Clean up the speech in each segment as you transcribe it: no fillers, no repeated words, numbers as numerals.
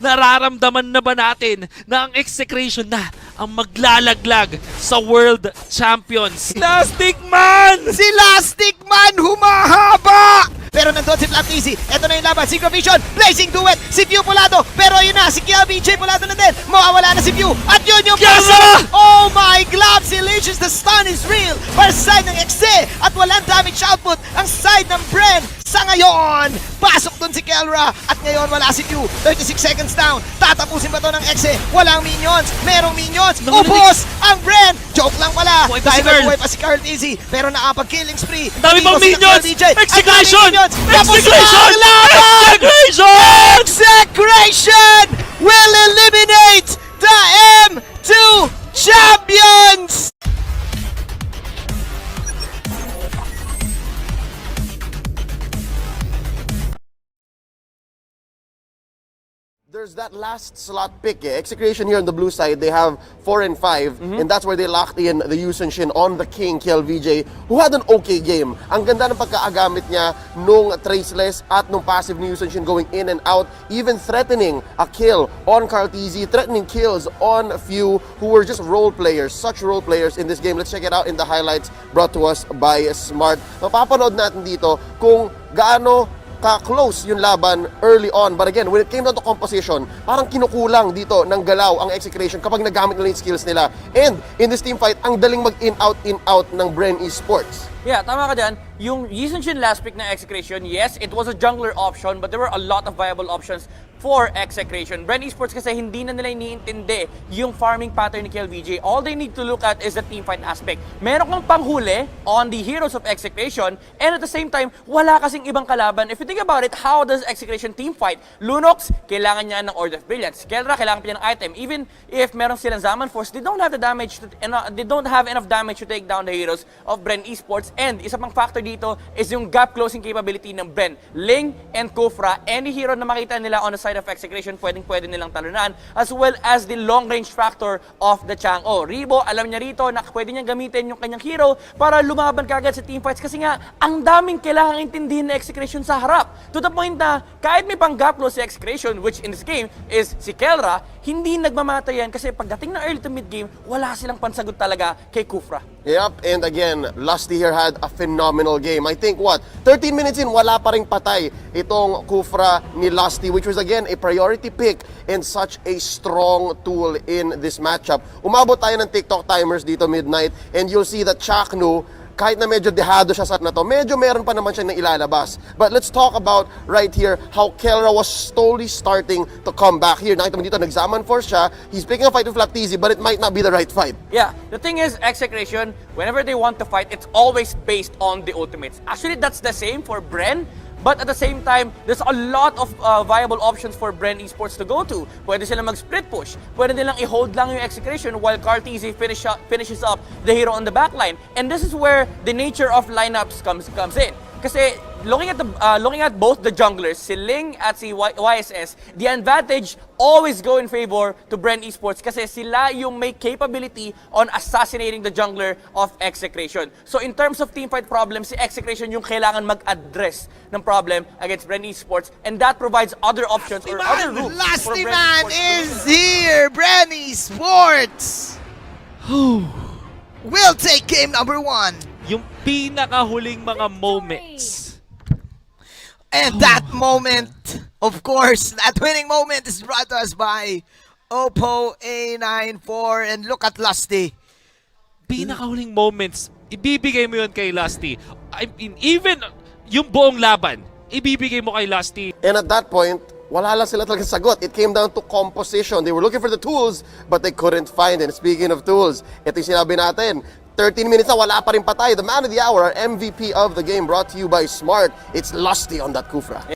Nararamdaman na ba natin na ang Execration na ang maglalaglag sa World Champions? Lastic Man! Si Lastic Man humahaba! Pero nandun si Flat Easy. Ito na yung laban. Synchrovision. Blazing Duet. Si Pew Pulado. Pero yun na. Si KLBJ Pulado na din. Mawawala na si Pew. At yun yung pasok. Oh my gloves. Delicious. The stun is real. Para sa side ng Exe. At walang damage output. Ang side ng Bren. Sa ngayon. Pasok dun si Kelra. At ngayon wala si Pew. 36 seconds down. Tatapusin ba to ng Exe? Walang minions. Merong minions. Ubos ang Bren. Joke lang pala. Dahil nabuhay pa si Carl Easy. Pero nakapag-killing spree. Dami pang minions. Execration! Execration! Execration will eliminate the M2 Champions! There's that last slot pick. Execration here on the blue side, they have 4 and 5, and that's where they locked in the Yusun Shin on the King, KLVJ, who had an okay game. Ang ganda ng pagkaagamit niya nung traceless at nung passive ni Yusun Shin going in and out, even threatening a kill on Kartizi, threatening kills on a few who were just role players, such role players in this game. Let's check it out in the highlights brought to us by Smart. Mapapanood natin dito kung gaano ka-close yung laban early on. But again, when it came down to composition, parang kinukulang dito ng galaw ang Execration kapag nagamit nila yung skills nila. And in this team fight, ang daling mag-in-out, in-out ng Bren Esports. Yeah, tama ka dyan. Yung Yusun Shin last pick na Execration, yes, it was a jungler option, but there were a lot of viable options for Execration. Bren Esports kasi hindi na nila iniintindi yung farming pattern ni KLVJ. All they need to look at is the teamfight aspect. Meron kang panghuli on the heroes of Execration, and at the same time, wala kasing ibang kalaban. If you think about it, how does Execration teamfight? Lunox, kailangan niya ng Order of Brilliance. Kelra, kailangan pa niya ng item. Even if meron silang Zaman Force, they don't have the damage to, they don't have enough damage to take down the heroes of Bren Esports. And isa pang factor dito is yung gap closing capability ng Bren. Ling and Kufra, any hero na makita nila on the side of Execration, pwede nilang talunan, as well as the long range factor of the Chang'o. Ribo, alam niya rito na pwede niyang gamitin yung kanyang hero para lumaban kagad sa teamfights kasi nga, ang daming kailangang intindihin na Execration sa harap. To the point na, kahit may pang gap close si Execration, which in this game is si Kelra, hindi nagmamatay yan kasi pagdating ng early to mid game, wala silang pansagot talaga kay Kufra. Yep, and again, Lusty here had a phenomenal game. I think, 13 minutes in, wala pa ring patay itong Kufra ni Lusty, which was again a priority pick and such a strong tool in this matchup. Umabot tayo ng TikTok timers dito midnight, and you'll see that Chaknu, kahit na medyo dehado siya sa na to, medyo meron pa naman siya na ilalabas. But let's talk about right here how Kelra was slowly starting to come back here. Nakita mo dito, nag-Zaman Force siya. He's picking a fight with Flactizi, but it might not be the right fight. Yeah, the thing is, Execration, whenever they want to fight, it's always based on the ultimates. Actually, that's the same for Bren. But at the same time, there's a lot of viable options for Bren Esports to go to. Pwede silang mag-split push. Pwede nilang i-hold lang yung Execration while Kartizi finishes up the hero on the backline. And this is where the nature of lineups comes in. Kasi looking at both the junglers, si Ling at si YSS, the advantage always go in favor to Bren Esports kasi sila yung may capability on assassinating the jungler of Execration. So in terms of teamfight problems, si Execration yung kailangan mag-address ng problem against Bren Esports, and that provides other options or other routes for Lasty Bren Man Esports. is here! Bren Esports will take game number 1. Yung pinakahuling mga moments. And that moment, of course, that winning moment is brought to us by Oppo A94. And look at Lusty. Pinakahuling moments, ibibigay mo yun kay Lusty. I mean, even yung buong laban, ibibigay mo kay Lusty. And at that point, wala lang sila talaga sagot. It came down to composition. They were looking for the tools, but they couldn't find it. Speaking of tools, ito yung sinabi natin. 13 minutes na, wala pa rin patay. The man of the hour, our MVP of the game, brought to you by Smart. It's Lusty on that Kufra.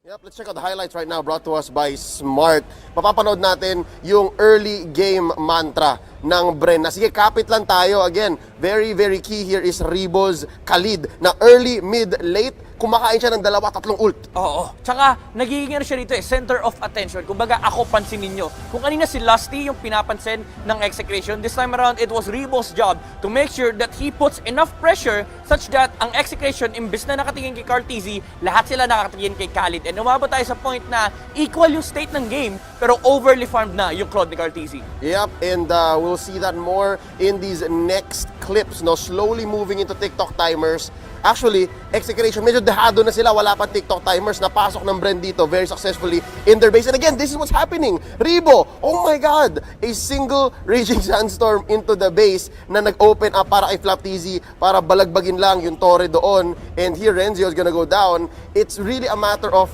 Yep, let's check out the highlights right now brought to us by Smart. Mapapanood natin yung early game mantra ng Bren. Na sige, kapit lang tayo. Again, very, very key here is Ribo's Khalid na early, mid, late. kumakain siya ng 2-3 ult. Oo. Tsaka, nagiging ano siya dito center of attention. Kumbaga, ako pansinin nyo. Kung kanina si Lusty yung pinapansin ng Execration, this time around, it was Rebo's job to make sure that he puts enough pressure such that ang Execration, imbis na nakatingin kay Carteezy, lahat sila nakatingin kay Khalid. And umabot tayo sa point na equal yung state ng game, pero overly farmed na yung Claude ni Carteezy. Yep, and we'll see that more in these next clips, no? Slowly moving into TikTok timers. Actually, Execration, medyo dehado na sila, wala pa TikTok timers, napasok ng Bren dito very successfully in their base. And again, this is what's happening. Rebo, oh my God, a single Raging Sandstorm into the base na nag-open up para kay Flapteezy, para balagbagin lang yung Torre doon. And here, Renzio is gonna go down. It's really a matter of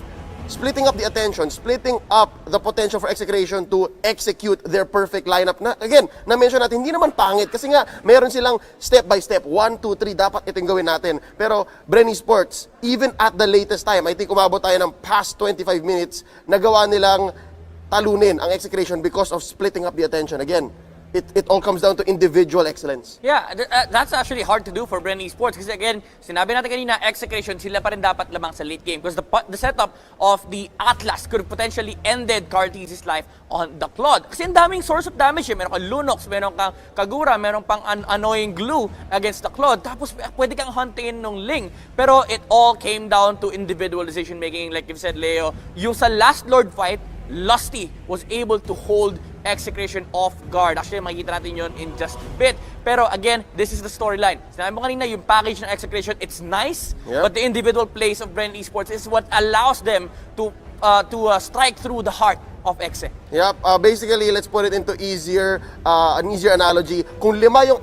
splitting up the attention, splitting up the potential for Execration to execute their perfect lineup. Na, again, na-mention natin, hindi naman pangit kasi nga, meron silang step by step, 1, 2, 3, dapat itong gawin natin. Pero, Bren Esports, even at the latest time, I think umabot tayo ng past 25 minutes, nagawa nilang talunin ang Execration because of splitting up the attention. Again, it all comes down to individual excellence. Yeah, that's actually hard to do for Bren Esports kasi again, sinabi natin kanina, Execration, sila pa rin dapat lamang sa late game because the setup of the Atlas could have potentially ended Carteezy's life on the Claude. Kasi ang daming source of damage eh. Meron kang Lunox, meron kang Kagura, meron pang annoying glue against the Claude. Tapos pwede kang huntingin nung Ling. Pero it all came down to individual decision making. Like you've said, Leo, yung sa last Lord fight, Lusty was able to hold Execration off guard. Actually, makikita natin yun in just a bit. Pero again, this is the storyline. Sinabi mo kanina, yung package ng Execration, it's nice, but the individual plays of Bren Esports is what allows them to strike through the heart of Exe. Yep, basically, let's put it into an easier analogy. Kung 5 yung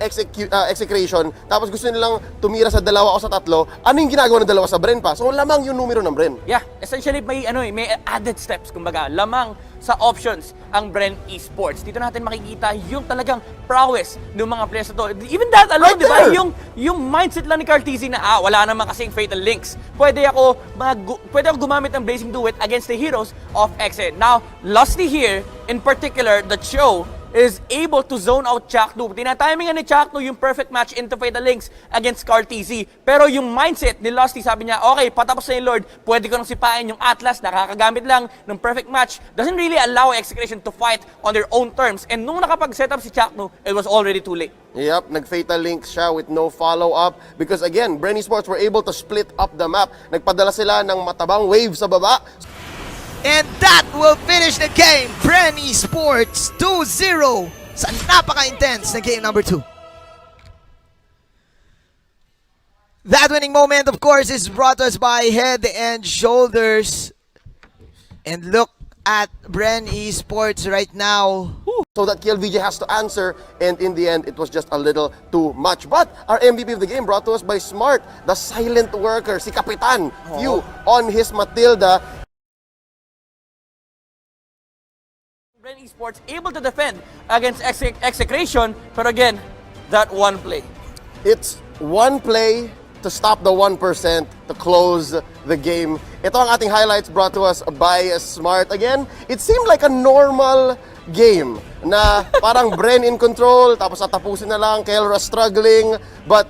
Execration, tapos gusto nilang tumira sa 2 o sa 3, ano yung ginagawa ng 2 sa Bren pa? So, lamang yung numero ng Bren. Yeah, essentially may added steps, kumbaga, lamang sa options ang Bren Esports. Dito natin makikita yung talagang prowess ng mga players na to. Even that alone, Right di ba? there! Yung mindset lang ni Carteezy na wala naman kasing fatal links. Pwede ako gumamit ng Blazing Duet against the heroes of Exe. Now, Lusty here, in particular, the show is able to zone out Chakno. Tinatimingan ni Chakno yung perfect match into Fatal Links against Carteezy. Pero yung mindset ni Lusty, sabi niya, okay, patapos na yung Lord, pwede ko nang sipain yung Atlas, nakakagamit lang ng perfect match. Doesn't really allow Execration to fight on their own terms. And nung nakapag-set up si Chakno, it was already too late. Yep, nag-fatal link siya with no follow-up because again, Bren Esports were able to split up the map. Nagpadala sila ng matabang wave sa baba. And that will finish the game. Bren Esports 2-0 sa napaka-intense na game number 2. That winning moment, of course, is brought to us by Head and Shoulders. And look at Bren Esports right now. So that KLVJ has to answer, and in the end, it was just a little too much. But our MVP of the game brought to us by Smart, the silent worker, si Kapitan Few on his Matilda. Bren Esports able to defend against Execration, but again, that one play. It's one play to stop the 1% to close the game. Ito ang ating highlights brought to us by Smart. Again, it seemed like a normal game na parang Bren in control, tapos atapusin na lang, Kelra struggling, but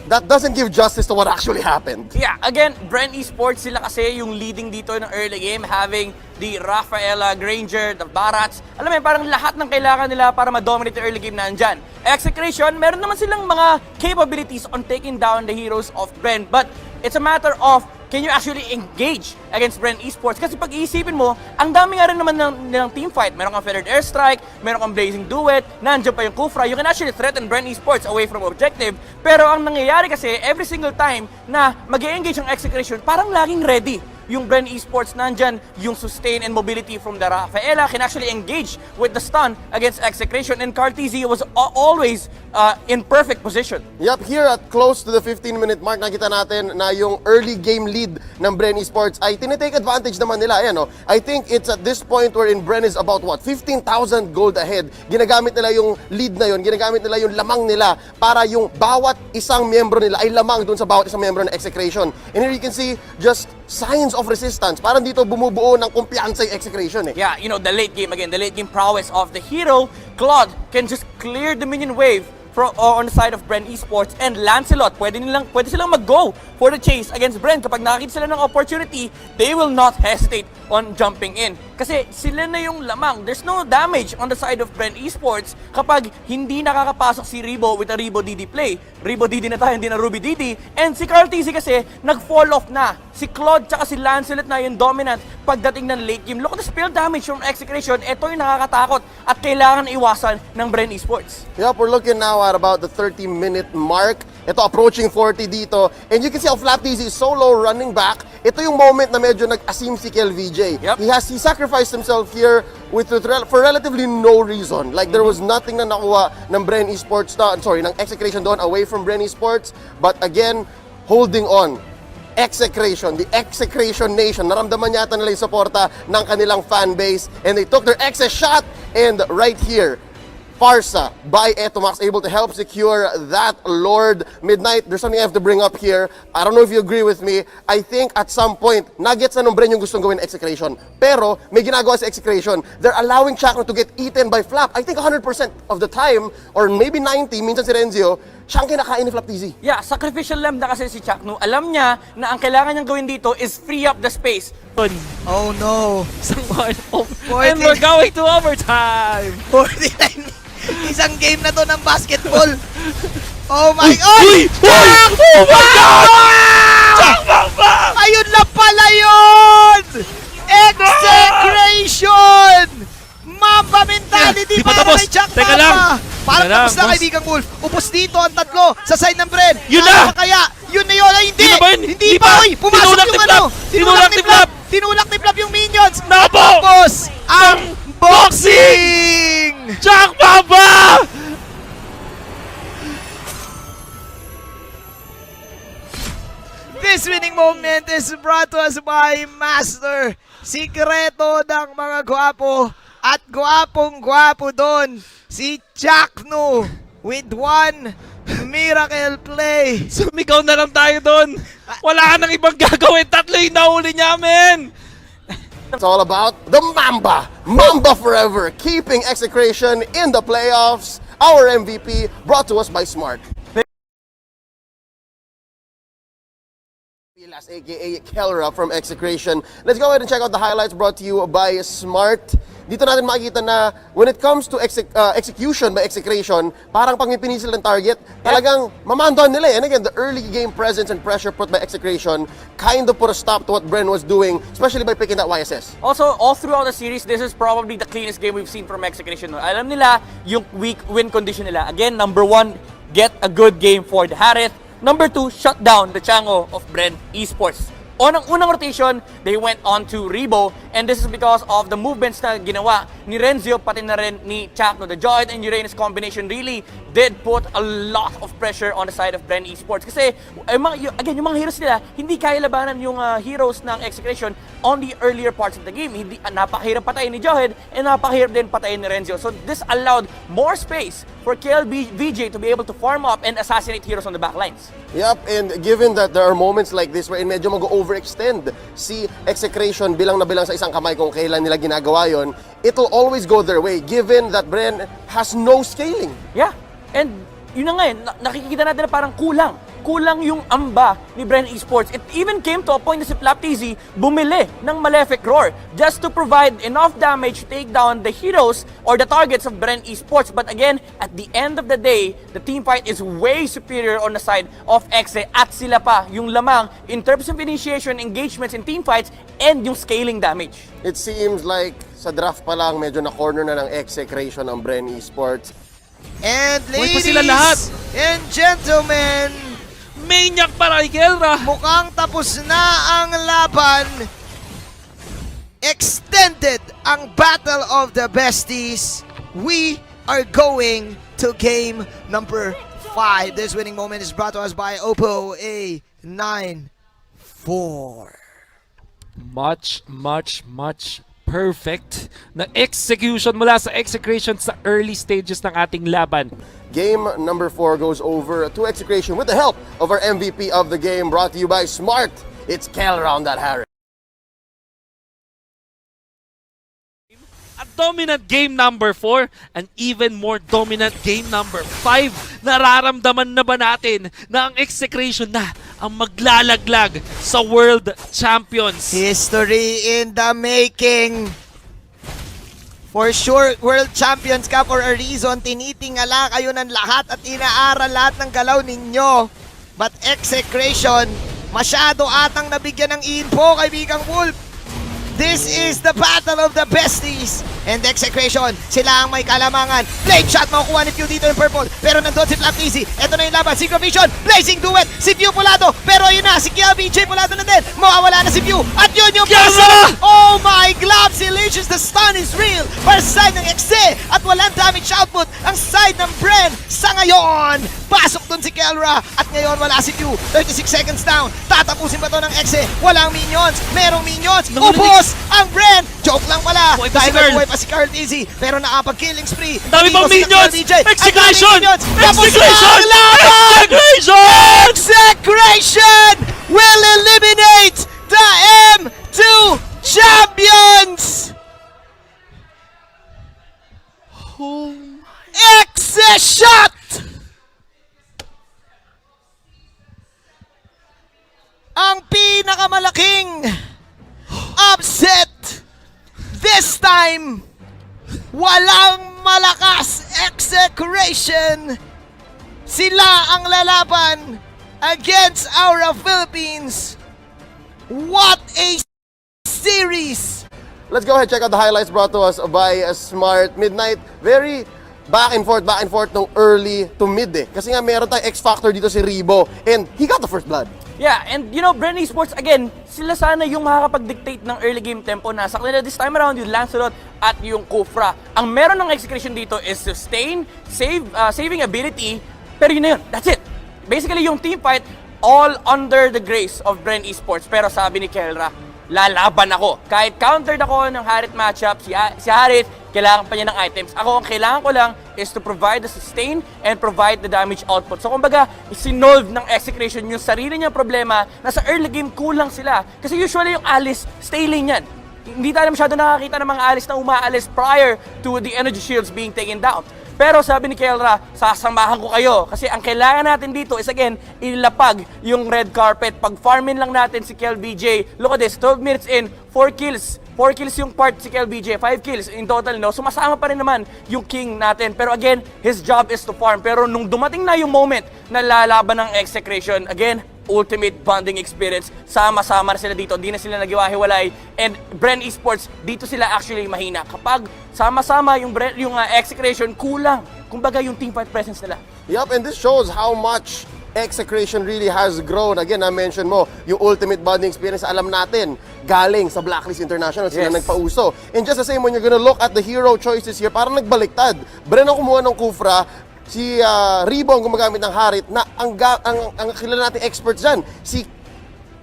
that doesn't give justice to what actually happened. Yeah, again, Bren Esports, sila kasi yung leading dito ng early game, having the Rafaela, Granger, the Barats. Alam mo, parang lahat ng kailangan nila para ma-dominate the early game na andyan. Execration, meron naman silang mga capabilities on taking down the heroes of Bren, but it's a matter of can you actually engage against Bren Esports? Kasi pag iisipin mo, ang dami nga rin naman ng team fight. Meron kang Feathered Airstrike, meron kang Blazing Duet, nandiyan pa yung Kufra. You can actually threaten Bren Esports away from objective. Pero ang nangyayari kasi, every single time na mag-engage ang Execration, parang laging ready. Yung Bren Esports nandyan, yung sustain and mobility from the Rafaela can actually engage with the stun against Execration, and Carteezy was always in perfect position. Yep, here at close to the 15-minute mark, nakita natin na yung early game lead ng Bren Esports ay tinitake advantage naman nila. Ayan, no? I think it's at this point wherein Bren is about what? 15,000 gold ahead. Ginagamit nila yung lead na yun, ginagamit nila yung lamang nila para yung bawat isang miyembro nila ay lamang dun sa bawat isang miyembro ng Execration. And here you can see just signs of resistance. Parang dito bumubuo ng kumpiyansa yung Execration eh. Yeah, you know, the late game again, the late game prowess of the hero. Claude can just clear the minion wave on the side of Bren Esports, and Lancelot, pwede silang mag-go for the chase against Bren. Kapag nakakita sila ng opportunity, they will not hesitate on jumping in. Kasi sila na yung lamang. There's no damage on the side of Bren Esports kapag hindi nakakapasok si Ribo with a Ribo DD play. Ribo DD na tayo, hindi na Ruby DD. And si Carl TC kasi, nag-fall off na. Si Claude tsaka si Lancelot na yung dominant pagdating ng late game. Look at the spell damage from Execration. Ito yung nakakatakot at kailangan iwasan ng Bren Esports. Yep, we're looking now at about the 30-minute mark. Ito, approaching 40 dito. And you can see how Flap TZ is solo running back. Ito yung moment na medyo nag-asim si KLVJ. Yep. He sacrificed himself here for relatively no reason. Like, there was nothing na nakuha ng Bren Esports, ng Execration doon away from Bren Esports. But again, holding on. Execration, the Execration Nation. Naramdaman yata nila yung suporta ng kanilang fan base. And they took their excess shot. And right here, Farsa by Etomax able to help secure that Lord Midnight. There's something I have to bring up here. I don't know if you agree with me. I think at some point, nuggets na nung Bren yung gustong gawin Execration. Pero may ginagawa sa Execration. They're allowing Chakno to get eaten by Flap. I think 100% of the time, or maybe 90, minsan si Renzio, siya ang kinakain ni Flap TZ. Yeah, sacrificial lamb na kasi si Chakno. Alam niya na ang kailangan niyang gawin dito is free up the space. Oh no! And we're going to overtime! 49 isang game na to ng basketball. Oh my God! Uy! Oh my God! Ayun na pala yun! Execration! Mamba mentality Di pa para tapos. kay Jack Teka lang. Mamba. Parang Teka lang, tapos na boss. kaibigang Wolf. Upos dito ang tatlo sa side ng Bren. Yun Ano na! ba kaya? Yun na yun. Ay, hindi! Yun na ba yun? Hindi Di pa! pa! Uy, pumasok Tinulak yung ni ano! Flap! Tinulak ni Flap! Tinulak ni Flap yung minions! Nabo! Tapos, ang boxing! Jack Baba! This winning moment is brought to us by Master. Sikreto ng mga gwapo at gwapong-gwapo doon. Si Chakno with one miracle play. Sumigaw na lang tayo doon. Wala ka nang ibang gagawin. Tatlo yung nahuli niya, men. It's all about the Mamba. Mamba forever. Keeping Execration in the playoffs. Our MVP brought to us by Smart. aka Kelra from Execration. Let's go ahead and check out the highlights brought to you by Smart. Dito natin makikita na when it comes to execution by Execration, parang pag may pinisil ng target, talagang mamandon nila eh. And again, the early game presence and pressure put by Execration kind of put a stop to what Bren was doing, especially by picking that YSS. Also, all throughout the series, this is probably the cleanest game we've seen from Execration. Alam nila yung weak win condition nila. Again, number 1, get a good game for the Harith. Number 2, shut down the Chango of Bren Esports. On ang unang rotation, they went on to Rebo, and this is because of the movements na ginawa ni Renzio pati na rin ni Chakno. The Joyd and Uranus combination really did put a lot of pressure on the side of Bren Esports. Kasi, again, yung mga heroes nila, hindi kaya labanan yung heroes ng Execration on the earlier parts of the game. Hindi, napakahirap patayin ni Joyd, and napakahirap din patayin ni Renzio. So, this allowed more space for KLVJ to be able to farm up and assassinate heroes on the backlines. Yep, and given that there are moments like this wherein medyo mag-overextend si Execration bilang na bilang sa isang kamay kung kailan nila ginagawa yon, it'll always go their way given that Bren has no scaling. Yeah, and yun na nga nakikita natin na parang kulang yung amba ni Bren Esports. It even came to a point na si Flap TZ bumili ng Malefic Roar just to provide enough damage to take down the heroes or the targets of Bren Esports. But again, at the end of the day, the team fight is way superior on the side of Exe at sila pa yung lamang in terms of initiation, engagements in team fights, and yung scaling damage. It seems like sa draft pa lang medyo na-corner na ng Execration ang Bren Esports. And Uy, pa ladies sila lahat. and gentlemen, Maniac para kay Kelra. mukhang tapos na ang laban. Extended ang Battle of the Besties. We are going to game number 5. This winning moment is brought to us by Oppo A94. Much perfect na execution mula sa Execration sa early stages ng ating laban. Game number 4 goes over to Execration with the help of our MVP of the game brought to you by Smart. It's Kelra on that Harry. a dominant game number 4, and even more dominant game number 5. Nararamdaman na ba natin na ang Execration na ang maglalaglag sa World Champions? History in the making. For sure, World Champions ka for a reason. Tinitingala kayo ng lahat at inaaral lahat ng galaw ninyo. But Execration, masyado atang nabigyan ng info, kaibigang Wolf. This is the battle of the besties. And Execration, sila ang may kalamangan. Blade shot, makukuha ni Pew dito yung purple. Pero nandun si Flap Easy. Ito na yung laban. Synchrovision, blazing duet. Si Pew Pulado. Pero yun na, si KLVJ Pulado na din. Mawawala na si Pew. At yun yung person. Oh my gloves, Illusions, the stun is real. Para sa side ng Exe. At walang damage output ang side ng Bren. Sa ngayon, pasok dun si Kelra. At ngayon wala si Pew. 36 seconds down. Tatapusin ba to ng Exe? Walang minions. Merong minions. Ubos ang Bren. Joke lang pala. Dahil nabuhay pa si Carl Easy. Pero nakapag-killing spree. Dami pang minions! Execration! Execration! Execration will eliminate the M2 Champions! Exe shot! Ang pinakamalaking upset this time. Walang malakas. Execration. Sila ang lalaban against Araw Philippines. What a series. Let's go ahead check out the highlights brought to us by Smart Midnight. Very back and forth nung early to mid eh. Kasi nga meron tayong X-Factor dito si Rebo and he got the first blood. Yeah, and you know, Bren Esports, again, sila sana yung makakapag-dictate ng early game tempo na sa kanila this time around, yung Lancelot at yung Kufra. Ang meron ng Execution dito is sustain, saving ability, pero yun na yun, that's it. Basically, yung team fight, all under the grace of Bren Esports. Pero sabi ni Kelra, lalaban ako. Kahit countered ako ng Harit matchup, si Harit, kailangan pa niya ng items. Ako, ang kailangan ko lang is to provide the sustain and provide the damage output. So, kumbaga, sinolve ng Execration yung sarili niyang problema na sa early game kulang sila. Kasi usually yung Alice, stay lane yan. Hindi tayo masyado nakakita ng mga Alice na umaalis prior to the energy shields being taken down. Pero sabi ni Kelra, sasamahan ko kayo. Kasi ang kailangan natin dito is again, ilapag yung red carpet. Pag-farmin lang natin si KLVJ. Look at this, 12 minutes in, 4 kills. 4 kills yung part si KLVJ, 5 kills in total, no? Sumasama pa rin naman yung king natin. Pero again, his job is to farm. Pero nung dumating na yung moment na lalaban ng Execration, again, ultimate bonding experience. Sama-sama na sila dito. Di na sila naghiwa-hiwalay. And Bren Esports, dito sila actually mahina. Kapag sama-sama yung Execration, kulang. Kumbaga yung team fight presence nila. Yup, and this shows how much Execration really has grown. Again, na-mention mo, yung ultimate bonding experience, alam natin, galing sa Blacklist International, sila nagpauso. And just the same, when you're gonna look at the hero choices here, parang nagbaliktad. Bren ang kumuha ng Kufra, si Rebo ang gumagamit ng Harit, na ang kilala nating experts dyan, si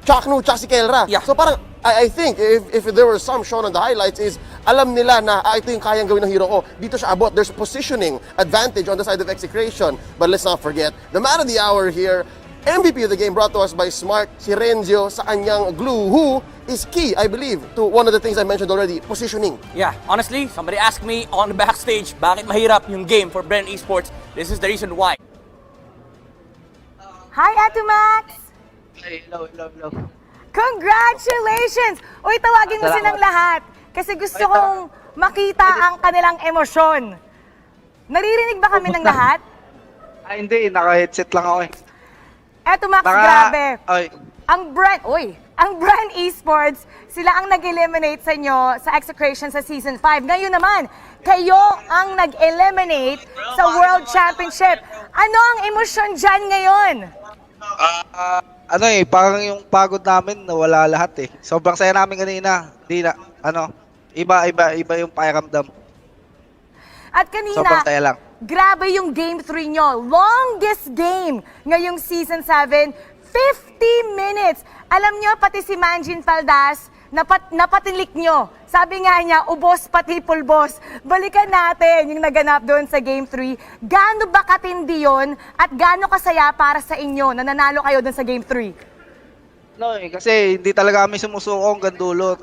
Chaknu, tsaka si Kelra. Yeah. So parang, I think, if there were some shown on the highlights is, alam nila na ito yung kayang gawin ng hero ko. Dito siya abot. There's positioning advantage on the side of Execration. But let's not forget, the man of the hour here, MVP of the game brought to us by Smart, si Renzio sa kanyang glue, who is key, I believe, to one of the things I mentioned already, positioning. Yeah, honestly, somebody asked me on the backstage, bakit mahirap yung game for Bren Esports? This is the reason why. Hi, Ate Max! Hello. Congratulations! Uy, tawagin mo silang lahat kasi gusto kong makita ang kanilang emosyon. Naririnig ba kami ng lahat? Ay, hindi. Naka-headset lang ako eh. Eto Max, grabe. Ay, Ang Bren Esports, sila ang nag-eliminate sa inyo sa Execration sa Season 5. Ngayon naman, kayo ang nag-eliminate sa World Championship. Ano ang emosyon dyan ngayon? parang yung pagod namin nawala lahat eh. Sobrang saya namin kanina. Iba yung pakiramdam. At kanina, Sobrang saya lang. grabe yung Game 3 nyo. Longest game ngayong Season 7. 50 minutes. Alam nyo, pati si Manjin Faldas, napatilik nyo. Sabi nga niya, ubos pati pulbos. Balikan natin yung naganap doon sa Game 3. Gaano ba katindi yun at gaano kasaya para sa inyo na nanalo kayo doon sa Game 3? Kasi hindi talaga kami sumusuko hanggang dulo.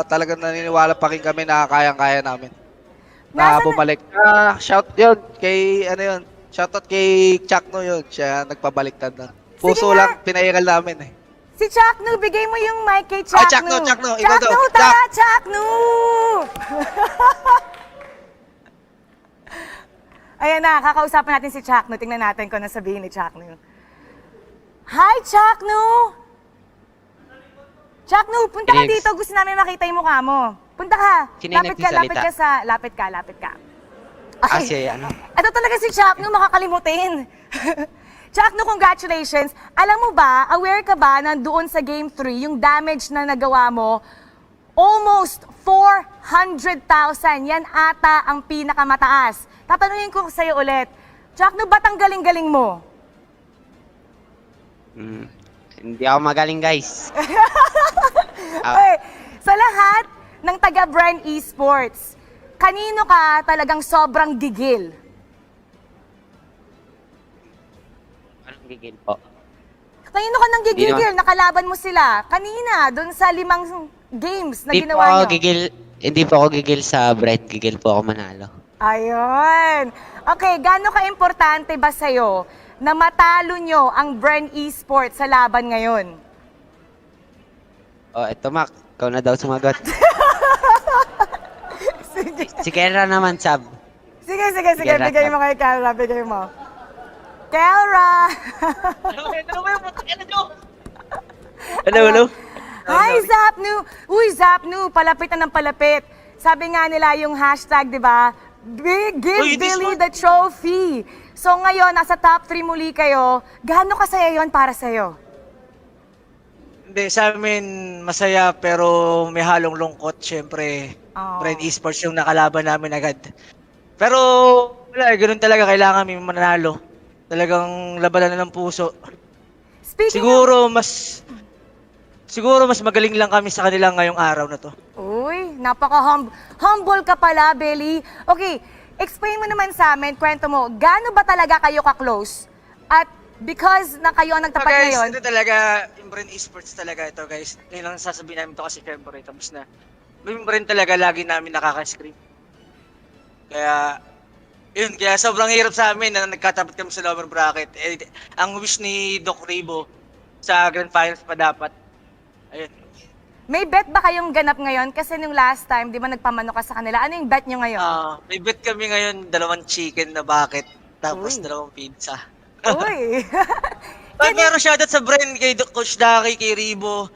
talagang naniniwala pa rin kami na kayang-kaya namin. Nasaan na- Bumalik. Shout yun kay, shoutout kay Chakno yun. Siya nagpabaliktad na. Puso Sige nga. lang, pinairal namin eh. Si Chakno, bigay mo yung mic kay Ah, Chakno. Chakno, ikaw daw. Chakno, tara, Chakno! Ayan na, kakausapin natin si Chakno. Tingnan natin kung ano sabihin ni Chakno. Hi, Chakno! Chakno, punta ka Phoenix. dito. Gusto namin makita yung mukha mo. Punta ka. Sino yung Lapit ka nagsasalita? sa... Lapit ka. Kasi ano? Ito talaga si Chakno, makakalimutin. Chakno, congratulations. Alam mo ba, aware ka ba na doon sa Game 3, yung damage na nagawa mo, almost 400,000. Yan ata ang pinakamataas. Tatanungin ko sa'yo ulit. Chakno, ba't ang galing-galing mo? Hindi ako magaling, guys. Okay, sa lahat ng taga Bren Esports, kanino ka talagang sobrang gigil? Anong gigil po? Kanino ka nang gigigil? Nakalaban mo sila. Kanina, doon sa 5 games na Hindi po ginawa ako nyo. hindi po ako gigil sa Brett. Gigil po ako manalo. Ayun. Okay, gaano ka-importante ba sa'yo na matalo nyo ang Bren Esports sa laban ngayon? Oh, eto Mac. Ikaw na daw sumagot. Sige. Si Kera naman, Sab. Sige. Kera, Bigay mo kay Kelra. Bigay mo. Kelra! Hello. Hi, Zapnu! Uy, Zapnu, palapit na ng palapit. Sabi nga nila yung hashtag, di ba? Give Billy the trophy. So ngayon, nasa top 3 muli kayo. Gaano kasaya yon para sa'yo? Hindi, sa amin masaya pero may halong lungkot. Siyempre, Oh. Bren Esports yung nakalaban namin agad. Pero wala, ganun talaga. Kailangan may mananalo. Talagang labanan na ng puso. Speaking Siguro mas magaling lang kami sa kanila ngayong araw na to. Uy, napaka-humble ka pala, Billy. Okay, explain mo naman sa amin, kwento mo, gaano ba talaga kayo ka-close? At because na kayo ang nagtapat guys, ngayon, ito talaga, yung Bren Esports talaga ito guys. Ngayon lang sasabihin namin ito kasi syempre, tapos na. Yung Bren talaga lagi namin nakaka-screen. Kaya, kaya sobrang hirap sa amin na nagkatapat kami sa lower bracket. Ang wish ni Doc Rebo sa Grand Finals pa dapat. Ayun. may bet ba kayong ganap ngayon? Kasi nung last time, di ba nagpamano ka sa kanila? Ano yung bet nyo ngayon? May bet kami ngayon, 2 chicken na bucket, tapos Uy. 2 pizza. Uy! Pero shoutout sa Bren, kay Coach Daki, kay Ribo,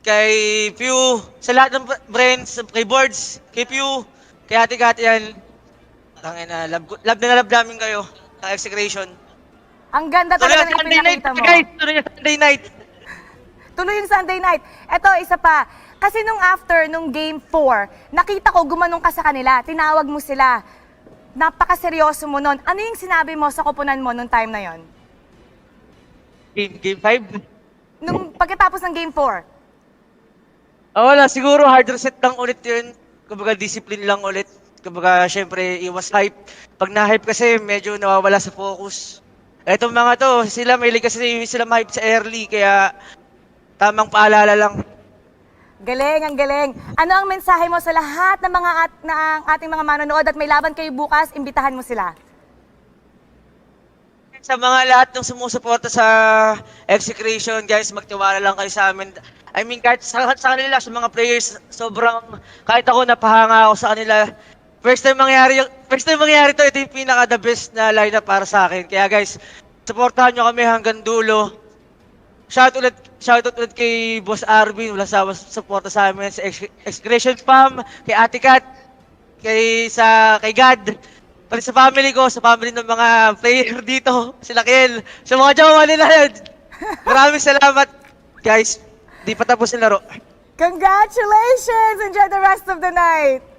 kay Pew, sa lahat ng Bren, kay Boards, kay Pew, kay Ate yan. Tangina, love na love namin kayo, ng Execration. Ang ganda Tuloy talaga yung ng Sunday night, pinakita mo. guys! Tuloy yung Sunday night! Tuloy yung Sunday night. Eto, isa pa. Kasi nung Game 4, nakita ko gumanong ka sa kanila. Tinawag mo sila. Napakaseryoso mo nun. Ano yung sinabi mo sa kupunan mo nung time na yon? Game 5? Nung pagkatapos ng Game 4? Wala, siguro hard reset lang ulit yun. Kumbaga discipline lang ulit. Kumbaga syempre iwas hype. Pag na-hype kasi medyo nawawala sa focus. Etong mga to, sila may kasi sila ma-hype sa early kaya tamang paalala lang. Galing, ang galing. Ano ang mensahe mo sa lahat ng mga ating mga manonood at may laban kayo bukas, imbitahan mo sila? Sa mga lahat ng sumusuporta sa Execration, guys, magtiwala lang kayo sa amin. I mean, kahit sa kanila, sa mga players, sobrang, kahit ako napahanga ako sa kanila. First time mangyari to, ito yung pinaka the best na lineup para sa akin. Kaya guys, supportahan nyo kami hanggang dulo. Shoutout ulit kay Boss Arvin, wala sa suporta sa amin, sa Execration Fam, kay Ate Kat, kay God, pati sa family ko, sa family ng mga player dito, sila Kiel, sa mga jowa nila. Maraming salamat, guys. Di pa tapos yung laro. Congratulations! Enjoy the rest of the night!